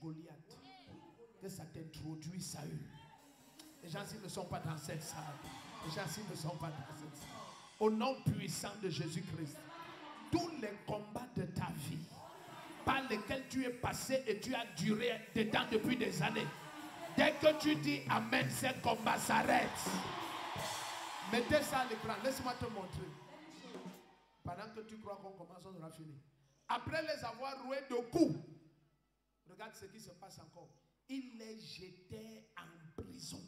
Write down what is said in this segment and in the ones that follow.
Goliath, que ça t'introduit Saül. Les gens s'ils ne sont pas dans cette salle. Les gens s'ils ne sont pas dans cette salle. Au nom puissant de Jésus-Christ, tous les combats de ta vie par lesquels tu es passé et tu as duré dedans depuis des années, dès que tu dis Amen, ces combats s'arrêtent. Mettez ça à l'écran, laisse-moi te montrer. Pendant que tu crois qu'on commence, on aura fini. Après les avoir roués de coups, regarde ce qui se passe encore. Il les jetait en prison.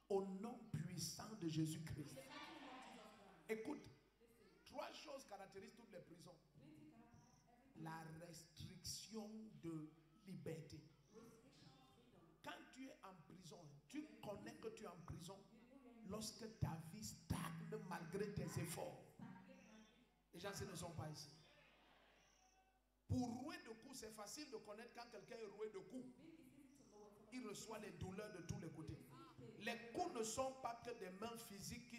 Au nom puissant de Jésus-Christ. Écoute, 3 choses caractérisent toutes les prisons. La restriction de liberté. Quand tu es en prison, tu connais que tu es en prison lorsque ta vie stagne malgré tes efforts. Les gens ne sont pas ici. Pour rouer de coups, c'est facile de connaître quand quelqu'un est roué de coups. Il reçoit les douleurs de tous les côtés. Les coups ne sont pas que des mains physiques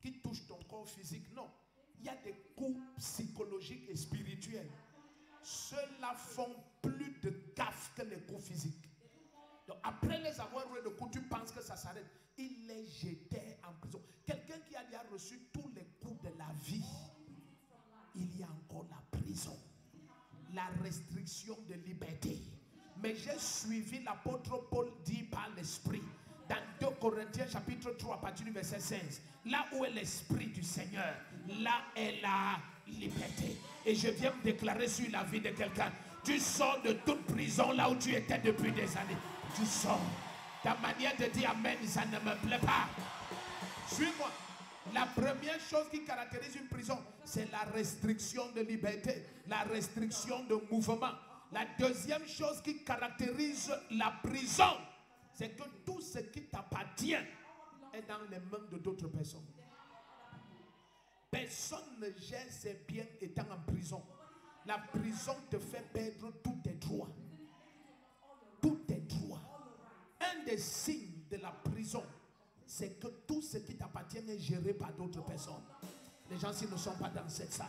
qui touchent ton corps physique. Non. Il y a des coups psychologiques et spirituels. Ceux-là font plus de gaffe que les coups physiques. Donc après les avoir roués de coups, tu penses que ça s'arrête. Il les jetait en prison. Quelqu'un qui a déjà reçu tous les coups de la vie, il y a encore la prison. La restriction de liberté. Mais j'ai suivi l'apôtre Paul dit par l'Esprit. Dans 2 Corinthiens chapitre 3 à partir du verset 16. Là où est l'Esprit du Seigneur, là est la liberté. Et je viens me déclarer sur la vie de quelqu'un. Tu sors de toute prison là où tu étais depuis des années. Tu sors. Ta manière de dire Amen, ça ne me plaît pas. Suis-moi. La première chose qui caractérise une prison, c'est la restriction de liberté, la restriction de mouvement. La deuxième chose qui caractérise la prison, c'est que tout ce qui t'appartient est dans les mains de d'autres personnes. Personne ne gère ses biens étant en prison. La prison te fait perdre tous tes droits. Tous tes droits. Un des signes de la prison, c'est que tout ce qui t'appartient est géré par d'autres personnes. Les gens s'ils ne sont pas dans cette salle.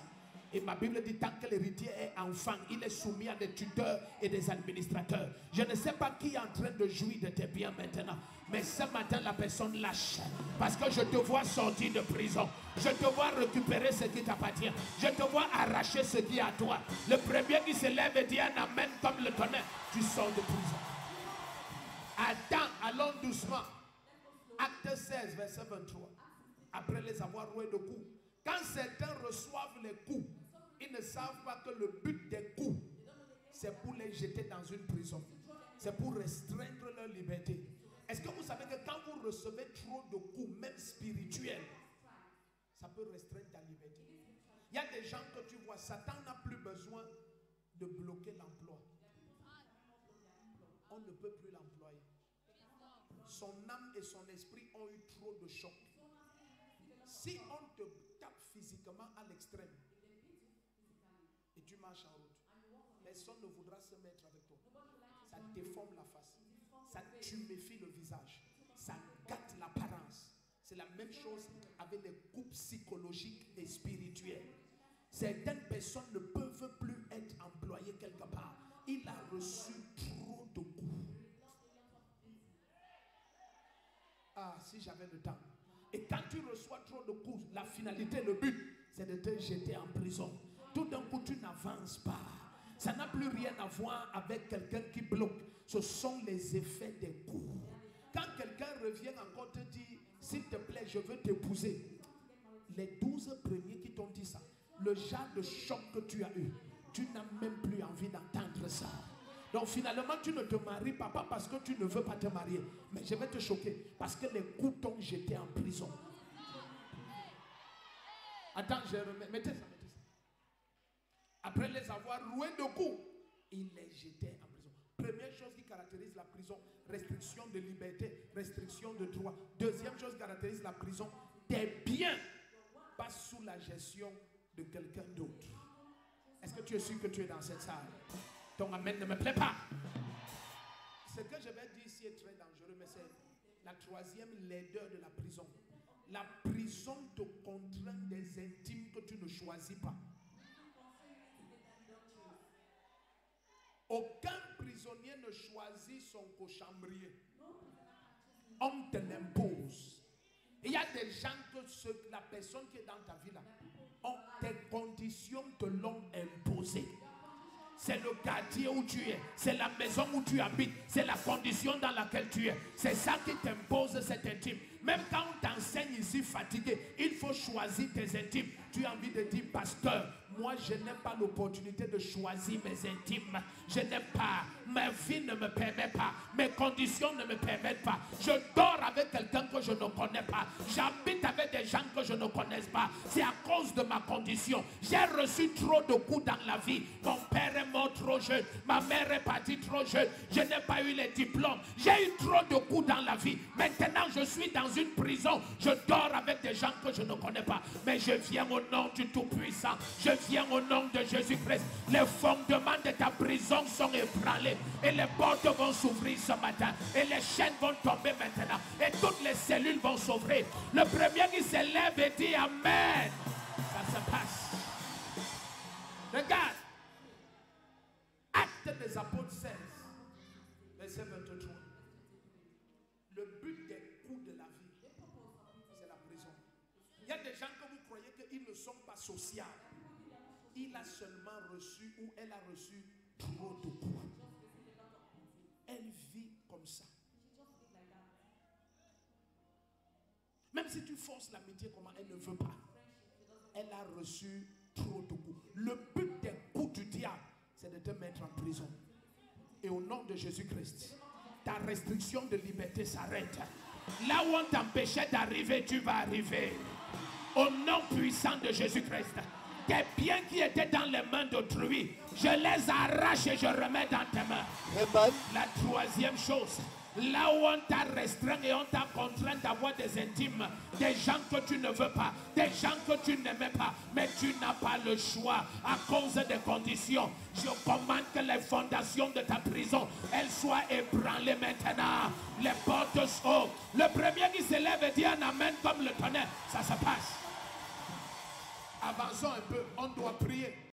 Et ma Bible dit tant que l'héritier est enfant, il est soumis à des tuteurs et des administrateurs. Je ne sais pas qui est en train de jouir de tes biens maintenant. Mais ce matin, la personne lâche. Parce que je te vois sortir de prison. Je te vois récupérer ce qui t'appartient. Je te vois arracher ce qui est à toi. Le premier qui se lève et dit un amen comme le tonnerre, tu sors de prison. Attends, allons doucement. Acte 16, verset 23. Après les avoir roués de coups. Quand certains reçoivent les coups, ils ne savent pas que le but des coups, c'est pour les jeter dans une prison. C'est pour restreindre leur liberté. Est-ce que vous savez que quand vous recevez trop de coups, même spirituels, ça peut restreindre ta liberté? Il y a des gens que tu vois, Satan n'a plus besoin de bloquer l'emploi. On ne peut plus l'employer. Son âme et son esprit ont eu trop de chocs. Si on te tape physiquement à l'extrême et tu marches en route, personne ne voudra se mettre avec toi. Ça déforme la face, ça tuméfie le visage, ça gâte l'apparence. C'est la même chose avec les coups psychologiques et spirituels. Certaines personnes ne peuvent plus être employées quelque part. Il a reçu trop de coups. Ah, si j'avais le temps. Et quand tu reçois trop de coups, la finalité, le but, c'est de te jeter en prison. Tout d'un coup, tu n'avances pas. Ça n'a plus rien à voir avec quelqu'un qui bloque. Ce sont les effets des coups. Quand quelqu'un revient encore te dire, s'il te plaît, je veux t'épouser. Les 12 premiers qui t'ont dit ça, le genre de choc que tu as eu, tu n'as même plus envie d'entendre ça. Donc finalement, tu ne te maries pas parce que tu ne veux pas te marier. Mais je vais te choquer parce que les coups t'ont jeté en prison. Attends, je remets. Mettez ça. Après les avoir roués de coups, il les jetait en prison. Première chose qui caractérise la prison, restriction de liberté, restriction de droit. Deuxième chose qui caractérise la prison, tes biens passent sous la gestion de quelqu'un d'autre. Est-ce que tu es sûr que tu es dans cette salle? Ton amen ne me plaît pas. Ce que je vais dire ici est très dangereux, mais c'est la troisième laideur de la prison. La prison te contraint des intimes que tu ne choisis pas. Aucun prisonnier ne son cochambrier. On te l'impose. Il y a des gens que la personne qui est dans ta vie là, tes conditions te l'ont imposé. C'est le quartier où tu es, c'est la maison où tu habites, c'est la condition dans laquelle tu es. C'est ça qui t'impose cet intime. Même quand on t'enseigne ici fatigué, il faut choisir tes intimes. Tu as envie de dire, pasteur, moi je n'ai pas l'opportunité de choisir mes intimes. Je n'ai pas, ma vie ne me permet pas, mes conditions ne me permettent pas. Je dors avec quelqu'un que je ne connais pas. J'habite avec des gens que je ne connais pas. C'est à cause de ma condition. J'ai reçu trop de coups dans la vie. Mon père est mort trop jeune, ma mère est partie trop jeune. Je n'ai pas eu les diplômes. J'ai eu trop de coups dans la vie. Maintenant je suis dans une prison. Je dors avec des gens que je ne connais pas. Mais je viens au nom du Tout-Puissant. Je viens au nom de Jésus-Christ. Les fondements de ta prison sont ébranlés. Et les portes vont s'ouvrir ce matin. Et les chaînes vont tomber maintenant. Et toutes les cellules vont s'ouvrir. Le premier qui se lève et dit Amen. Ça se passe. Regarde. Actes des Apôtres 16. Verset 23. Le but des coups de la vie, c'est la prison. Il y a des gens que vous croyez qu'ils ne sont pas sociaux. Il a seulement reçu ou elle a reçu trop de coups. Elle vit comme ça. Même si tu forces l'amitié, comment elle ne veut pas. Elle a reçu trop de coups. Le but des coups du diable, c'est de te mettre en prison. Et au nom de Jésus-Christ, ta restriction de liberté s'arrête. Là où on t'empêchait d'arriver, tu vas arriver. Au nom puissant de Jésus-Christ. Tes biens qui étaient dans les mains d'autrui, je les arrache et je remets dans tes mains. La troisième chose, là où on t'a restreint et on t'a contraint d'avoir des intimes, des gens que tu ne veux pas, des gens que tu n'aimais pas, mais tu n'as pas le choix à cause des conditions. Je commande que les fondations de ta prison, elles soient ébranlées maintenant. Les portes s'ouvrent. Le premier qui se lève et dit un amen comme le tonnerre, ça se passe. Avançons un peu, on doit prier.